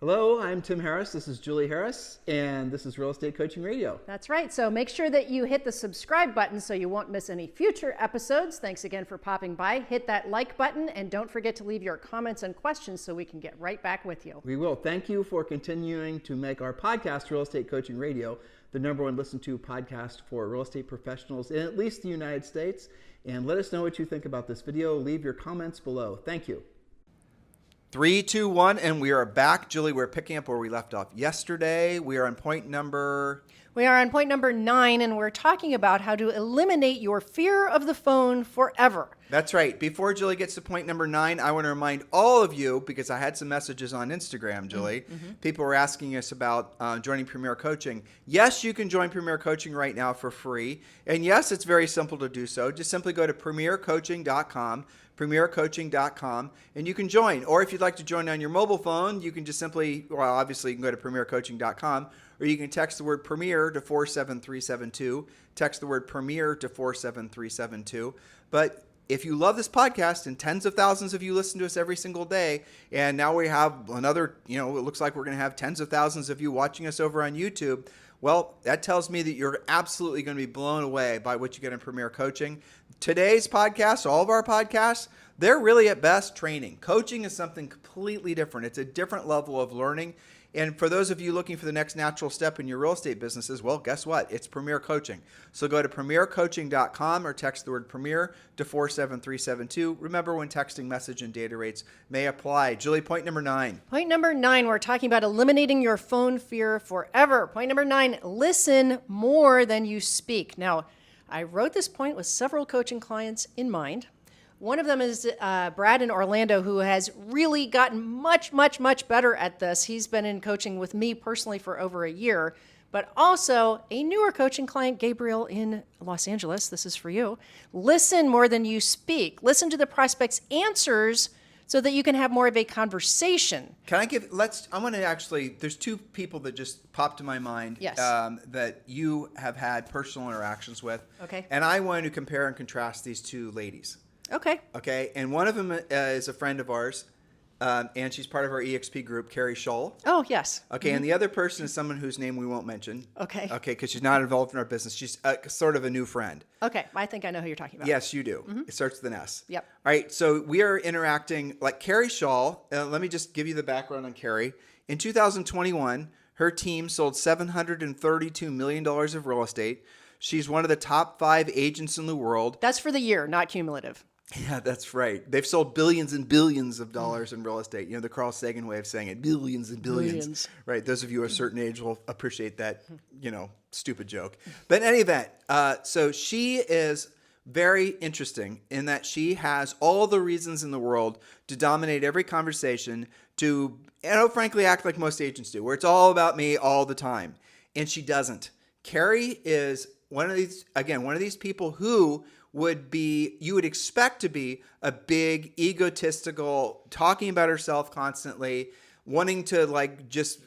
Hello, I'm Tim Harris. This is Julie Harris, and this is Real Estate Coaching Radio. That's right. So make sure that you hit the subscribe button so you won't miss any future episodes. Thanks again for popping by. Hit that like button, and don't forget to leave your comments and questions so we can get right back with you. We will. Thank you for continuing to make our podcast, Real Estate Coaching Radio, the #1 listened to podcast for real estate professionals in at least the United States. And let us know what you think about this video. Leave your comments below. Thank you. 3, 2, 1, and we are back. Julie, we're picking up where we left off yesterday. We are on point number 9, and we're talking about how to eliminate your fear of the phone forever. That's right. Before Julie gets to point number 9, I want to remind all of you, because I had some messages on Instagram, Julie. People were asking us about joining Premier Coaching. Yes, you can join Premier Coaching right now for free. And yes, it's very simple to do so. Just simply go to premiercoaching.com, and you can join. Or if you'd like to join on your mobile phone, you can just simply, well, obviously you can go to premiercoaching.com, or you can text the word Premier to 47372. Text the word Premier to 47372. But if you love this podcast, and tens of thousands of you listen to us every single day, and now we have another, it looks like we're going to have tens of thousands of you watching us over on YouTube, well, that tells me that you're absolutely going to be blown away by what you get in Premier Coaching. Today's podcast, all of our podcasts, they're really at best training. Coaching is something completely different. It's a different level of learning. And for those of you looking for the next natural step in your real estate businesses, well, guess what? It's Premier Coaching. So go to premiercoaching.com or text the word Premier to 47372. Remember, when texting, message and data rates may apply. Julie, point number 9. Point number 9, we're talking about eliminating your phone fear forever. Point number 9, listen more than you speak. Now, I wrote this point with several coaching clients in mind. One of them is Brad in Orlando, who has really gotten much, much, much better at this. He's been in coaching with me personally for over a year, but also a newer coaching client, Gabriel in Los Angeles. This is for you. Listen more than you speak. Listen to the prospect's answers so that you can have more of a conversation. I want to actually, there's 2 people that just popped to my mind. Yes. That you have had personal interactions with. Okay. And I want to compare and contrast these 2 ladies. Okay. And one of them is a friend of ours, and she's part of our EXP group, Carrie Scholl. Oh, yes. Okay, and the other person is someone whose name we won't mention. Okay. Okay, because she's not involved in our business. She's sort of a new friend. Okay, I think I know who you're talking about. Yes, you do. It starts with an S. Yep. All right, so we are interacting, like Carrie Scholl. Let me just give you the background on Carrie. In 2021, her team sold $732 million of real estate. She's one of the top 5 agents in the world. That's for the year, not cumulative. Yeah, that's right. They've sold billions and billions of dollars in real estate. The Carl Sagan way of saying it, billions and billions. Right. Those of you a certain age will appreciate that, stupid joke. But in any event, so she is very interesting in that she has all the reasons in the world to dominate every conversation, to, frankly, act like most agents do, where it's all about me all the time. And she doesn't. Carrie is one of these people who you would expect to be a big, egotistical, talking about herself constantly, wanting to just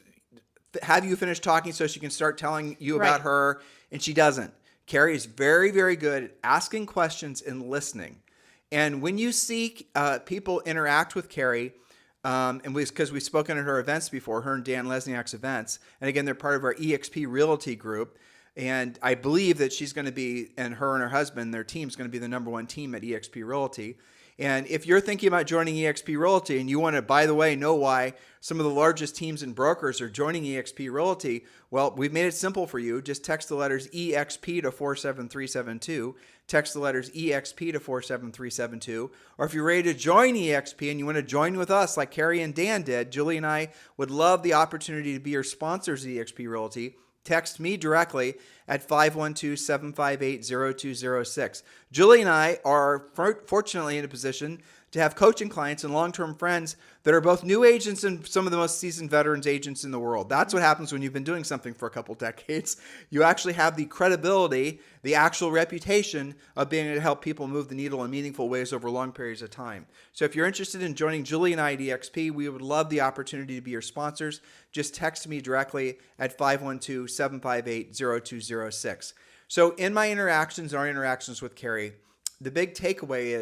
have you finish talking so she can start telling you about her, and she doesn't. Carrie is very, very good at asking questions and listening. And when you see people interact with Carrie, and because we've spoken at her events before, her and Dan Lesniak's events, and again, they're part of our Exp Realty group. And I believe that she's going to be, and her husband, their team's going to be the #1 team at Exp Realty. And if you're thinking about joining Exp Realty and you want to, by the way, know why some of the largest teams and brokers are joining Exp Realty, well, we've made it simple for you. Just text the letters EXP to 47372. Text the letters EXP to 47372. Or if you're ready to join EXP and you want to join with us like Carrie and Dan did, Julie and I would love the opportunity to be your sponsors at Exp Realty. Text me directly at 512-758-0206. Julie and I are fortunately in a position to have coaching clients and long-term friends that are both new agents and some of the most seasoned veterans agents in the world. That's what happens when you've been doing something for a couple decades. You actually have the credibility, the actual reputation of being able to help people move the needle in meaningful ways over long periods of time. So if you're interested in joining Julie and I at EXP, we would love the opportunity to be your sponsors. Just text me directly at 512-758-0206. So in our interactions with Carrie, the big takeaway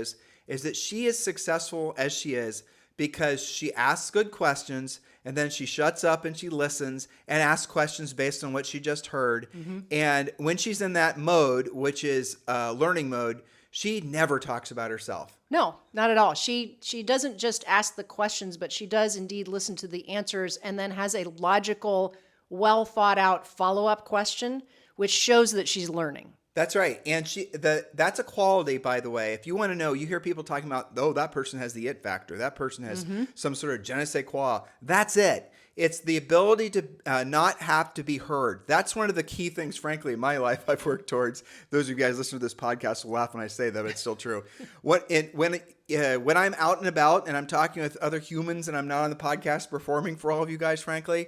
is that she is successful as she is because she asks good questions and then she shuts up and she listens and asks questions based on what she just heard. And when she's in that mode, which is learning mode, she never talks about herself. No, not at all. She doesn't just ask the questions, but she does indeed listen to the answers and then has a logical, well thought out follow-up question, which shows that she's learning. That's right. And that's a quality, by the way. If you want to know, you hear people talking about, oh, that person has the it factor. That person has some sort of je ne sais quoi. That's it. It's the ability to not have to be heard. That's one of the key things, frankly, in my life I've worked towards. Those of you guys listening to this podcast will laugh when I say that, but it's still true. When I'm out and about and I'm talking with other humans and I'm not on the podcast performing for all of you guys, frankly,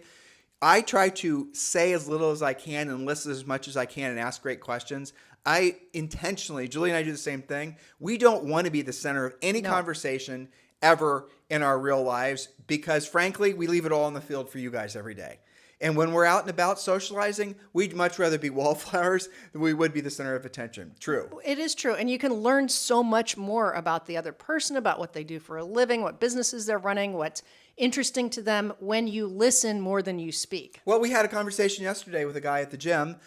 I try to say as little as I can and listen as much as I can and ask great questions. I intentionally, Julie and I do the same thing. We don't want to be the center of any conversation ever in our real lives because, frankly, we leave it all on the field for you guys every day. And when we're out and about socializing, we'd much rather be wallflowers than we would be the center of attention. True. It is true. And you can learn so much more about the other person, about what they do for a living, what businesses they're running, what's interesting to them when you listen more than you speak. Well, we had a conversation yesterday with a guy at the gym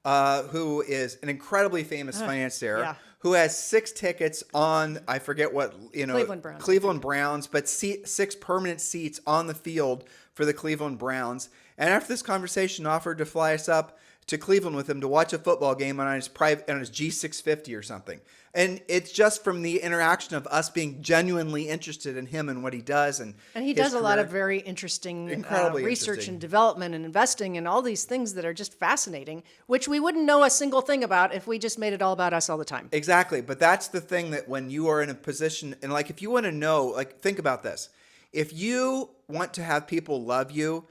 who is an incredibly famous financier who has 6 tickets on, I forget what, Cleveland Browns, but 6 permanent seats on the field for the Cleveland Browns. And after this conversation, offered to fly us up to Cleveland with him to watch a football game on his G650 or something. And it's just from the interaction of us being genuinely interested in him and what he does. And he does a lot of very interesting research and development and investing and all these things that are just fascinating, which we wouldn't know a single thing about if we just made it all about us all the time. Exactly. But that's the thing, that when you are in a position, and like if you want to know, like think about this. If you want to have people love you,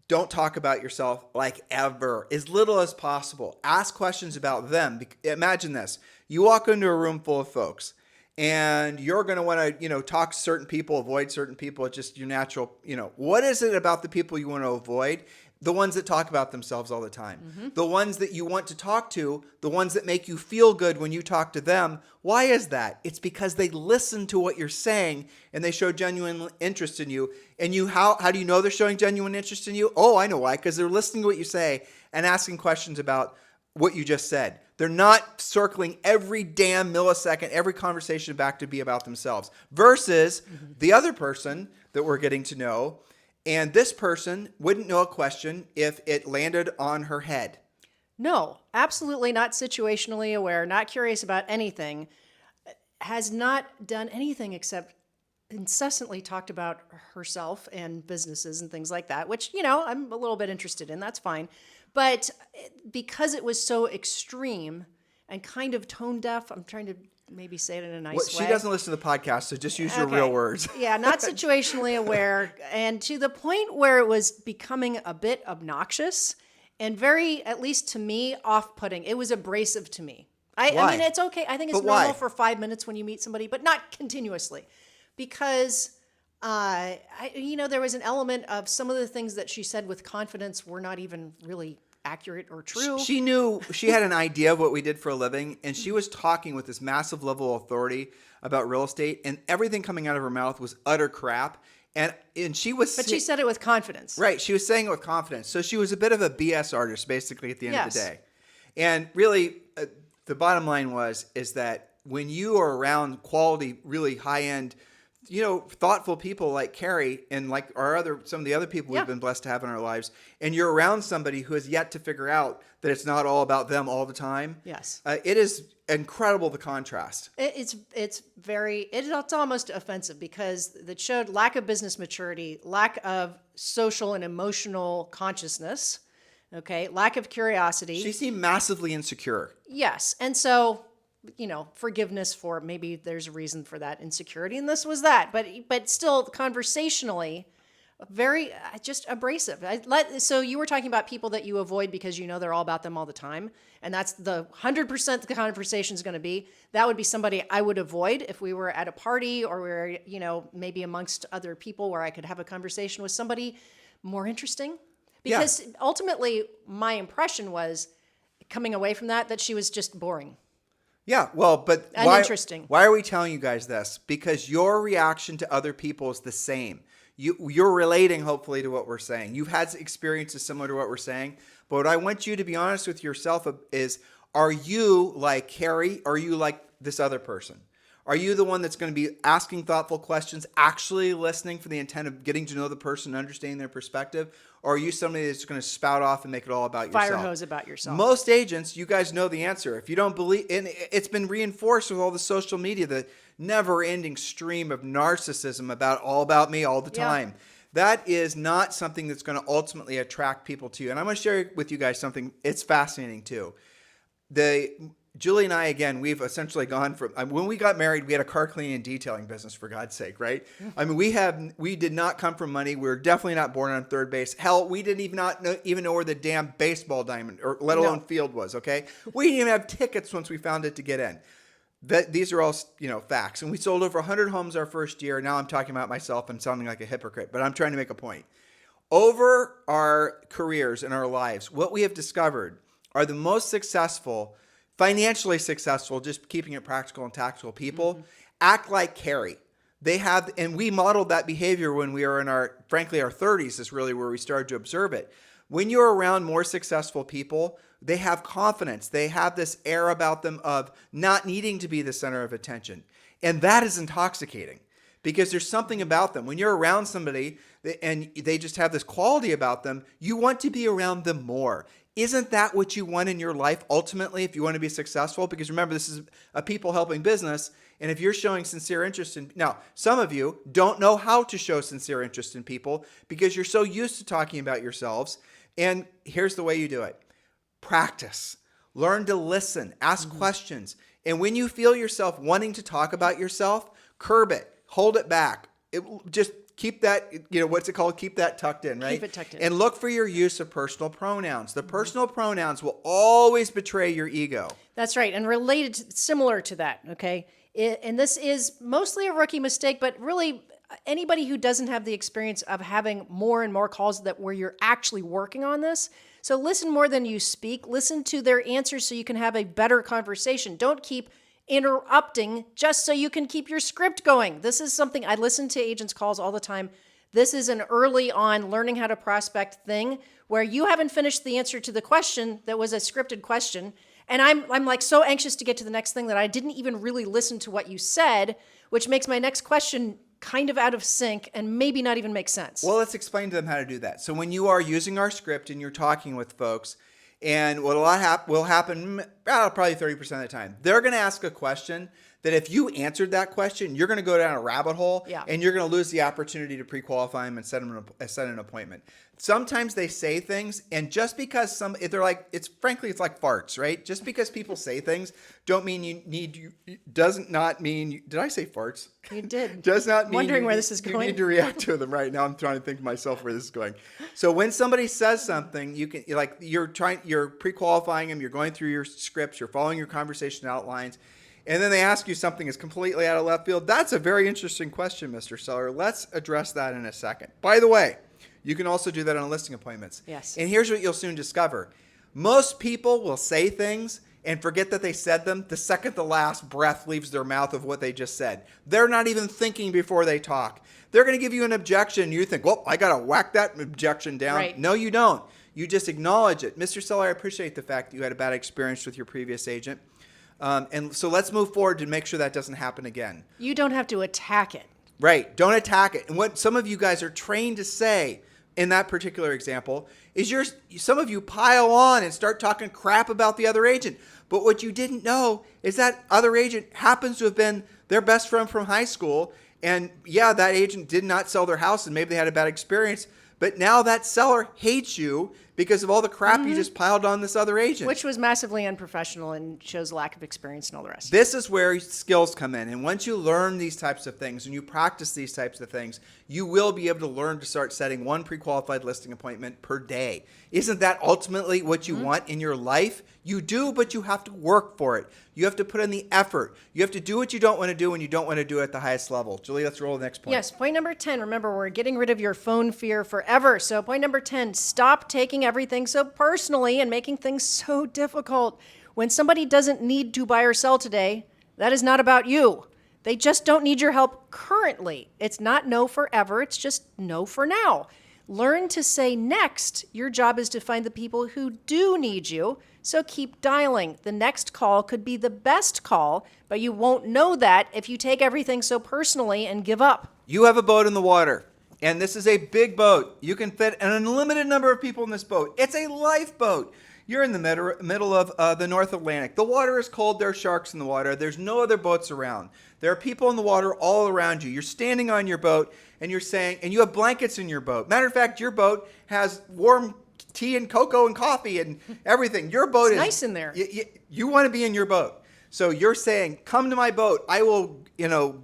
don't talk about yourself like ever, as little as possible. Ask questions about them. Imagine this. You walk into a room full of folks and you're going to want to, talk to certain people, avoid certain people. It's just your natural, what is it about the people you want to avoid? The ones that talk about themselves all the time. The ones that you want to talk to, the ones that make you feel good when you talk to them. Why is that? It's because they listen to what you're saying and they show genuine interest in you. And how do you know they're showing genuine interest in you? Oh, I know why. Because they're listening to what you say and asking questions about what you just said. They're not circling every damn millisecond, every conversation back to be about themselves. Versus the other person that we're getting to know. And this person wouldn't know a question if it landed on her head. No, absolutely not situationally aware, not curious about anything, has not done anything except incessantly talked about herself and businesses and things like that, which, I'm a little bit interested in. That's fine. But because it was so extreme and kind of tone deaf, I'm trying to maybe say it in a nice way. She doesn't listen to the podcast, so just use your real words. Yeah, not situationally aware, and to the point where it was becoming a bit obnoxious and very, at least to me, off-putting. It was abrasive to me. I mean, it's okay. I think it's normal for 5 minutes when you meet somebody, but not continuously. Because, there was an element of some of the things that she said with confidence were not even really accurate or true. She knew, she had an idea of what we did for a living, and she was talking with this massive level of authority about real estate, and everything coming out of her mouth was utter crap. And she was... But she said it with confidence. Right. She was saying it with confidence. So she was a bit of a BS artist, basically, at the end of the day. And really, the bottom line is that when you are around quality, really high-end, thoughtful people like Carrie and like some of the other people we've been blessed to have in our lives, and you're around somebody who has yet to figure out that it's not all about them all the time. Yes. It is incredible, the contrast. It's almost offensive because it showed lack of business maturity, lack of social and emotional consciousness, lack of curiosity. She seemed massively insecure. Yes. And so, forgiveness for maybe there's a reason for that insecurity, and this was that. But still, conversationally, very just abrasive. So you were talking about people that you avoid because they're all about them all the time, and that's the 100% the conversation is going to be. That would be somebody I would avoid if we were at a party or we were, maybe amongst other people where I could have a conversation with somebody more interesting. Because ultimately, my impression was coming away from that she was just boring. Yeah, well, but uninteresting. Why are we telling you guys this? Because your reaction to other people is the same. You're relating, hopefully, to what we're saying. You've had experiences similar to what we're saying. But what I want you to be honest with yourself is, are you like Carrie? Or are you like this other person? Are you the one that's going to be asking thoughtful questions, actually listening for the intent of getting to know the person, understanding their perspective? Or are you somebody that's going to spout off and make it all about yourself? Fire hose about yourself. Most agents, you guys know the answer. If you don't believe, and it's been reinforced with all the social media, the never-ending stream of narcissism all about me all the time. That is not something that's going to ultimately attract people to you. And I'm going to share with you guys something. It's fascinating too. Julie and I, again, we've essentially gone from, when we got married, we had a car cleaning and detailing business, for God's sake, right? I mean, we did not come from money. We were definitely not born on third base. Hell, we didn't even know where the damn baseball diamond, or let alone field was, okay? We didn't even have tickets once we found it to get in. These are all, facts. And we sold over 100 homes our first year. Now I'm talking about myself and sounding like a hypocrite, but I'm trying to make a point. Over our careers and our lives, what we have discovered are the most successful, financially successful, just keeping it practical and tactical people, act like Carrie. They have, and we modeled that behavior when we were in our 30s is really where we started to observe it. When you're around more successful people, they have confidence. They have this air about them of not needing to be the center of attention. And that is intoxicating because there's something about them. When you're around somebody and they just have this quality about them, you want to be around them more. Isn't that what you want in your life ultimately if you want to be successful? Because remember, this is a people helping business. And if you're showing sincere interest in, now, some of you don't know how to show sincere interest in people because you're so used to talking about yourselves. And here's the way you do it. Practice. Learn to listen. Ask questions. And when you feel yourself wanting to talk about yourself, curb it. Hold it back. Just keep that, what's it called? Keep that tucked in, right? Keep it tucked in. And look for your use of personal pronouns. The personal pronouns will always betray your ego. That's right. And similar to that, okay? And this is mostly a rookie mistake, but really anybody who doesn't have the experience of having more and more calls where you're actually working on this. So listen more than you speak. Listen to their answers so you can have a better conversation. Don't keep interrupting just so you can keep your script going. This is something I listen to agents' calls all the time. This is an early on learning how to prospect thing where you haven't finished the answer to the question that was a scripted question. And I'm like so anxious to get to the next thing that I didn't even really listen to what you said, which makes my next question kind of out of sync and maybe not even make sense. Well, let's explain to them how to do that. So when you are using our script and you're talking with folks, and what will happen probably 30% of the time, they're going to ask a question that if you answered that question, you're going to go down a rabbit hole and you're going to lose the opportunity to pre-qualify them and set an appointment. Sometimes they say things, and just because they're like, it's like farts, right? Just because people say things doesn't mean did I say farts? You did. Does not mean wondering where this is going. You need to react to them right now. I'm trying to think to myself where this is going. So when somebody says something, you're pre-qualifying them, you're going through your scripts, you're following your conversation outlines, and then they ask you something that's completely out of left field. That's a very interesting question, Mr. Seller. Let's address that in a second. By the way, you can also do that on listing appointments. Yes. And here's what you'll soon discover. Most people will say things and forget that they said them the second the last breath leaves their mouth of what they just said. They're not even thinking before they talk. They're going to give you an objection. You think, well, I got to whack that objection down. Right. No, you don't. You just acknowledge it. Mr. Seller, I appreciate the fact that you had a bad experience with your previous agent. And so let's move forward to make sure that doesn't happen again. You don't have to attack it. Right. Don't attack it. And what some of you guys are trained to say in that particular example is some of you pile on and start talking crap about the other agent. But what you didn't know is that other agent happens to have been their best friend from high school. And yeah, that agent did not sell their house and maybe they had a bad experience. But now that seller hates you because of all the crap you just piled on this other agent. Which was massively unprofessional and shows lack of experience and all the rest. This is where skills come in. And once you learn these types of things and you practice these types of things, you will be able to learn to start setting one pre-qualified listing appointment per day. Isn't that ultimately what you want in your life? You do, but you have to work for it. You have to put in the effort. You have to do what you don't want to do when you don't want to do it at the highest level. Julie, let's roll the next point. Yes, point number 10. Remember, we're getting rid of your phone fear forever. So point number 10, stop taking everything so personally and making things so difficult. When somebody doesn't need to buy or sell today, that is not about you. They just don't need your help currently. It's not no forever. It's just no for now. Learn to say next. Your job is to find the people who do need you. So keep dialing. The next call could be the best call, but you won't know that if you take everything so personally and give up. You have a boat in the water, and this is a big boat. You can fit an unlimited number of people in this boat. It's a lifeboat. You're in the middle of the North Atlantic. The water is cold. There are sharks in the water. There's no other boats around. There are people in the water all around you. You're standing on your boat, and you're saying, and you have blankets in your boat. Matter of fact, your boat has warm tea and cocoa and coffee and everything. Your boat is nice in there. You want to be in your boat. So you're saying, come to my boat. I will,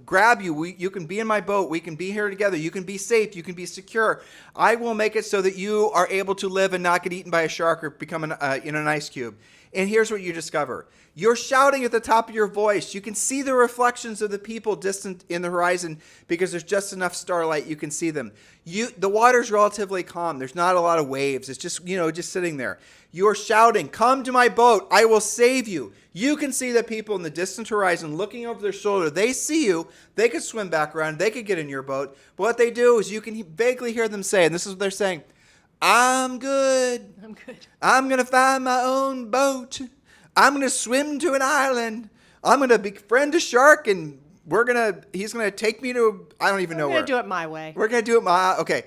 grab you. You can be in my boat. We can be here together. You can be safe. You can be secure. I will make it so that you are able to live and not get eaten by a shark or become an ice cube. And here's what you discover. You're shouting at the top of your voice. You can see the reflections of the people distant in the horizon because there's just enough starlight you can see them. The water's relatively calm. There's not a lot of waves. It's just, just sitting there. You're shouting, come to my boat. I will save you. You can see the people in the distant horizon looking over their shoulder. They see you. They could swim back around. They could get in your boat. But what they do is you can vaguely hear them say, and this is what they're saying, I'm good. I'm going to find my own boat. I'm going to swim to an island. I'm going to befriend a shark, and he's going to take me to, I don't even know where. We're going to do it my way. We're going to do it okay.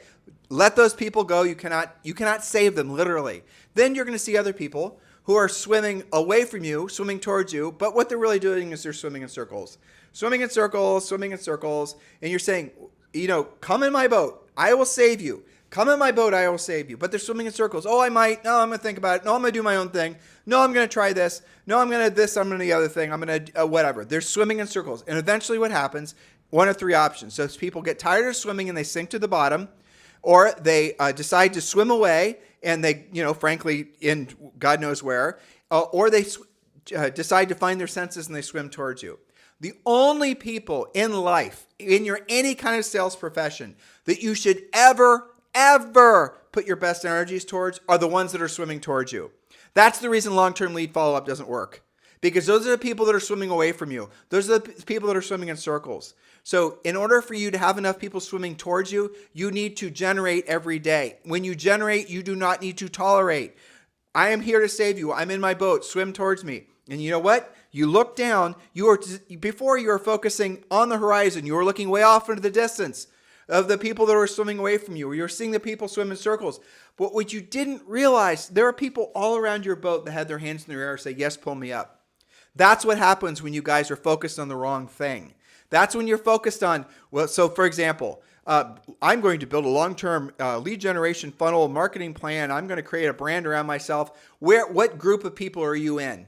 Let those people go. You cannot save them, literally. Then you're going to see other people who are swimming away from you, swimming towards you, but what they're really doing is they're swimming in circles. Swimming in circles, and you're saying, come in my boat. I will save you. Come in my boat, I will save you. But they're swimming in circles. Oh, I might. No, I'm going to think about it. No, I'm going to do my own thing. No, I'm going to try this. No, I'm going to this. I'm going to the other thing. I'm going to whatever. They're swimming in circles. And eventually what happens, one of three options. So people get tired of swimming and they sink to the bottom, or they decide to swim away and they, frankly, in God knows where, or they decide to find their senses and they swim towards you. The only people in life, in any kind of sales profession, that you should ever put your best energies towards are the ones that are swimming towards you. That's the reason long-term lead follow-up doesn't work. Because those are the people that are swimming away from you. Those are the people that are swimming in circles. So in order for you to have enough people swimming towards you, you need to generate every day. When you generate, you do not need to tolerate. I am here to save you. I'm in my boat. Swim towards me. And you know what? You look down. Before you were focusing on the horizon. You were looking way off into the distance of the people that were swimming away from you. You're seeing the people swim in circles. But what you didn't realize, there are people all around your boat that had their hands in the air and say, yes, pull me up. That's what happens when you guys are focused on the wrong thing. That's when you're focused on, so for example, I'm going to build a long-term lead generation funnel marketing plan. I'm going to create a brand around myself. What group of people are you in?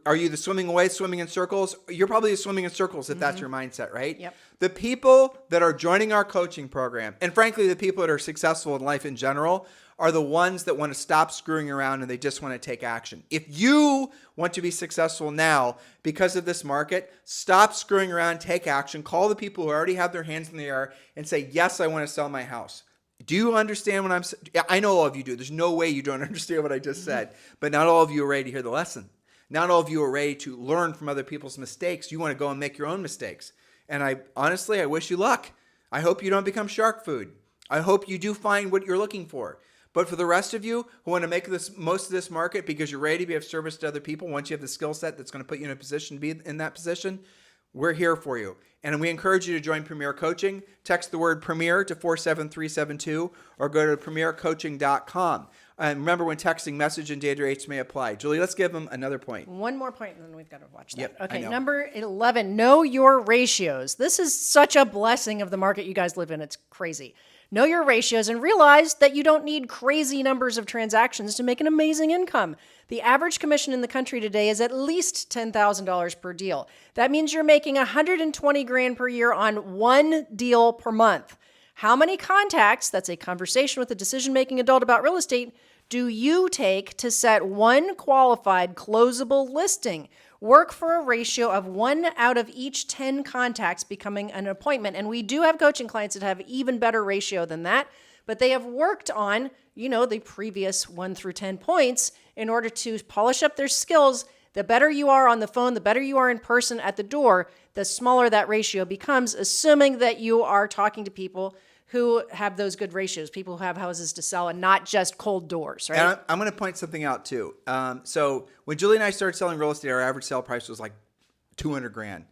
Are you the swimming away, swimming in circles? You're probably swimming in circles if that's your mindset, right? Yep. The people that are joining our coaching program, and frankly, the people that are successful in life in general, are the ones that want to stop screwing around and they just want to take action. If you want to be successful now because of this market, stop screwing around, take action, call the people who already have their hands in the air and say, yes, I want to sell my house. Do you understand what I'm saying? I know all of you do. There's no way you don't understand what I just said, but not all of you are ready to hear the lesson. Not all of you are ready to learn from other people's mistakes. You want to go and make your own mistakes. And I wish you luck. I hope you don't become shark food. I hope you do find what you're looking for. But for the rest of you who want to make most of this market because you're ready to be of service to other people, once you have the skill set that's going to put you in a position to be in that position, we're here for you. And we encourage you to join Premier Coaching. Text the word Premier to 47372 or go to premiercoaching.com. And remember, when texting, message and data rates may apply. Julie, let's give them another point. One more point, and then we've got to watch that. Yep, okay, number 11, know your ratios. This is such a blessing of the market you guys live in. It's crazy. Know your ratios and realize that you don't need crazy numbers of transactions to make an amazing income. The average commission in the country today is at least $10,000 per deal. That means you're making $120,000 per year on one deal per month. How many contacts, that's a conversation with a decision-making adult about real estate, do you take to set one qualified closable listing? Work for a ratio of 1 out of each 10 contacts becoming an appointment. And we do have coaching clients that have even better ratio than that, but they have worked on, the previous 1 through 10 points in order to polish up their skills. The better you are on the phone, the better you are in person at the door, the smaller that ratio becomes, assuming that you are talking to people who have those good ratios, people who have houses to sell and not just cold doors, right? And I'm going to point something out too. So when Julie and I started selling real estate, our average sale price was like 200 grand.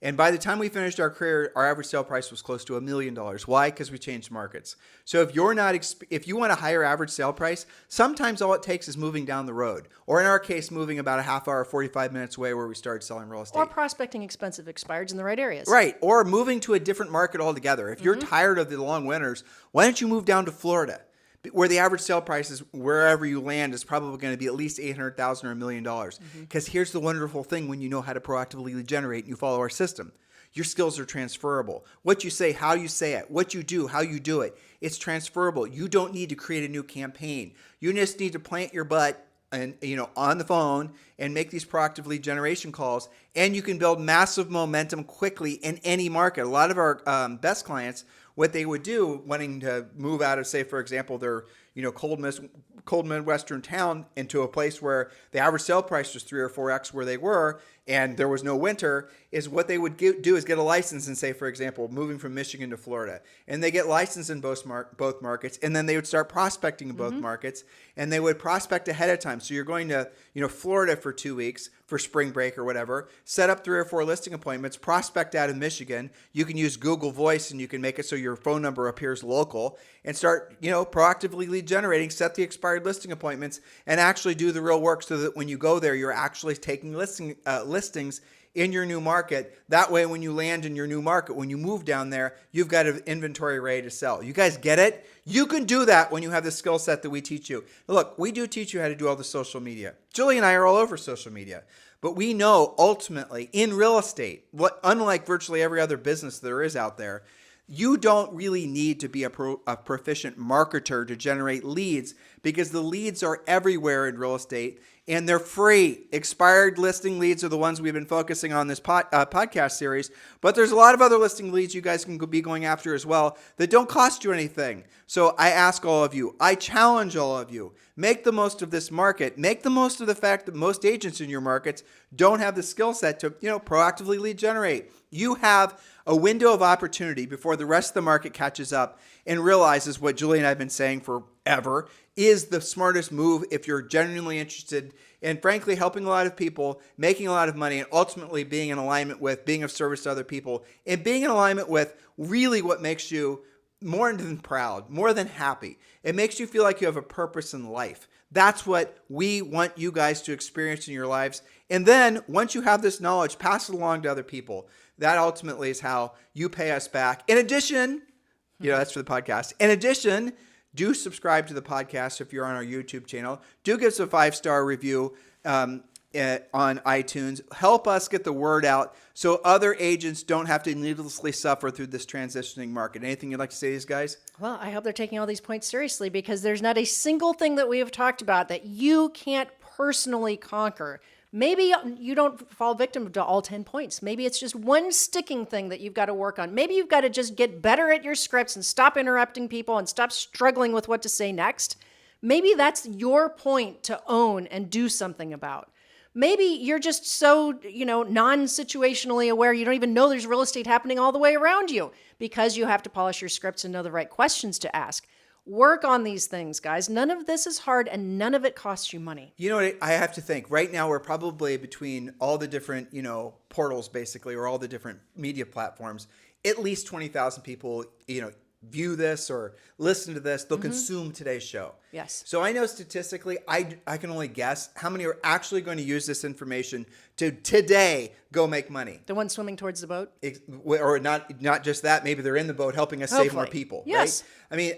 And by the time we finished our career, our average sale price was close to $1 million. Why? Because we changed markets. So if you want a higher average sale price, sometimes all it takes is moving down the road. Or in our case, moving about a half hour, 45 minutes away where we started selling real estate. Or prospecting expensive expireds in the right areas. Right. Or moving to a different market altogether. If you're tired of the long winters, why don't you move down to Florida, where the average sale price is wherever you land is probably going to be at least $800,000 or $1 million. Because here's the wonderful thing when you know how to proactively lead generate and you follow our system. Your skills are transferable. What you say, how you say it, what you do, how you do it, it's transferable. You don't need to create a new campaign. You just need to plant your butt and on the phone and make these proactive lead generation calls, and you can build massive momentum quickly in any market. A lot of our best clients, what they would do, wanting to move out of, say, for example, their cold Midwestern town into a place where the average sale price was 3 or 4x where they were, and there was no winter, is what they would do is get a license and say, for example, moving from Michigan to Florida. And they get licensed in both markets, and then they would start prospecting in both markets, and they would prospect ahead of time. So you're going to Florida for 2 weeks for spring break or whatever, set up 3 or 4 listing appointments, prospect out of Michigan. You can use Google Voice, and you can make it so your phone number appears local, and start proactively lead generating, set the expired listing appointments, and actually do the real work so that when you go there, you're actually taking listings in your new market. That way, when you land in your new market, when you move down there, you've got an inventory ready to sell. You guys get it? You can do that when you have the skill set that we teach you. Look, we do teach you how to do all the social media. Julie and I are all over social media. But we know ultimately in real estate, unlike virtually every other business there is out there, you don't really need to be a proficient marketer to generate leads, because the leads are everywhere in real estate and they're free. Expired listing leads are the ones we've been focusing on this podcast series, but there's a lot of other listing leads you guys can be going after as well that don't cost you anything. So I ask all of you, I challenge all of you, make the most of this market. Make the most of the fact that most agents in your markets don't have the skill set to proactively lead generate. You have a window of opportunity before the rest of the market catches up and realizes what Julie and I have been saying forever is the smartest move if you're genuinely interested in, frankly, helping a lot of people, making a lot of money, and ultimately being in alignment with, being of service to other people, and being in alignment with really what makes you more than proud, more than happy. It makes you feel like you have a purpose in life. That's what we want you guys to experience in your lives. And then once you have this knowledge, pass it along to other people. That ultimately is how you pay us back. In addition, that's for the podcast. In addition, do subscribe to the podcast if you're on our YouTube channel. Do give us a 5-star review on iTunes. Help us get the word out so other agents don't have to needlessly suffer through this transitioning market. Anything you'd like to say to these guys? Well, I hope they're taking all these points seriously, because there's not a single thing that we have talked about that you can't personally conquer. Maybe you don't fall victim to all 10 points. Maybe it's just one sticking thing that you've got to work on. Maybe you've got to just get better at your scripts and stop interrupting people and stop struggling with what to say next. Maybe that's your point to own and do something about. Maybe you're just so, non-situationally aware you don't even know there's real estate happening all the way around you because you have to polish your scripts and know the right questions to ask. Work on these things, guys. None of this is hard and none of it costs you money. You know what I have to think? Right now we're probably between all the different, portals basically, or all the different media platforms, at least 20,000 people, view this or listen to this. They'll consume today's show. Yes. So I know statistically, I can only guess how many are actually going to use this information to today go make money. The one swimming towards the boat? Or not just that, maybe they're in the boat helping us save more people. Yes. Right? I mean,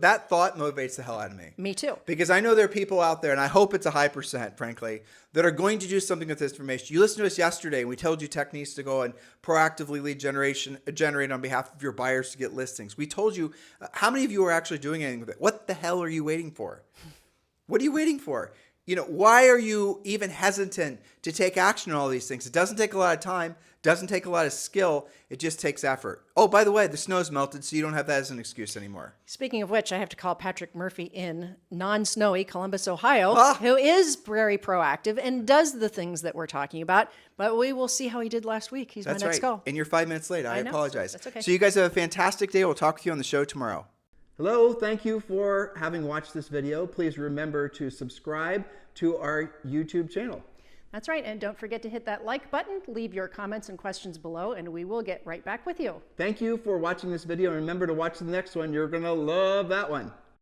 that thought motivates the hell out of me. Me too. Because I know there are people out there, and I hope it's a high percent, frankly, that are going to do something with this information. You listened to us yesterday, and we told you techniques to go and proactively lead generate on behalf of your buyers to get listings. We told you, how many of you are actually doing anything with it? What the hell are you waiting for? What are you waiting for? why are you even hesitant to take action on all these things? It doesn't take a lot of time, doesn't take a lot of skill. It just takes effort. Oh, by the way, the snow's melted, so you don't have that as an excuse anymore. Speaking of which, I have to call Patrick Murphy in non-snowy Columbus, Ohio, Ah. who is very proactive and does the things that we're talking about. But we will see how he did last week. He's That's my next right. call. And you're 5 minutes late. I know. apologize. That's okay. So you guys have a fantastic day. We'll talk with you on the show tomorrow. Hello, thank you for having watched this video. Please remember to subscribe to our YouTube channel. That's right. And don't forget to hit that like button, leave your comments and questions below, and we will get right back with you. Thank you for watching this video. And remember to watch the next one. You're going to love that one.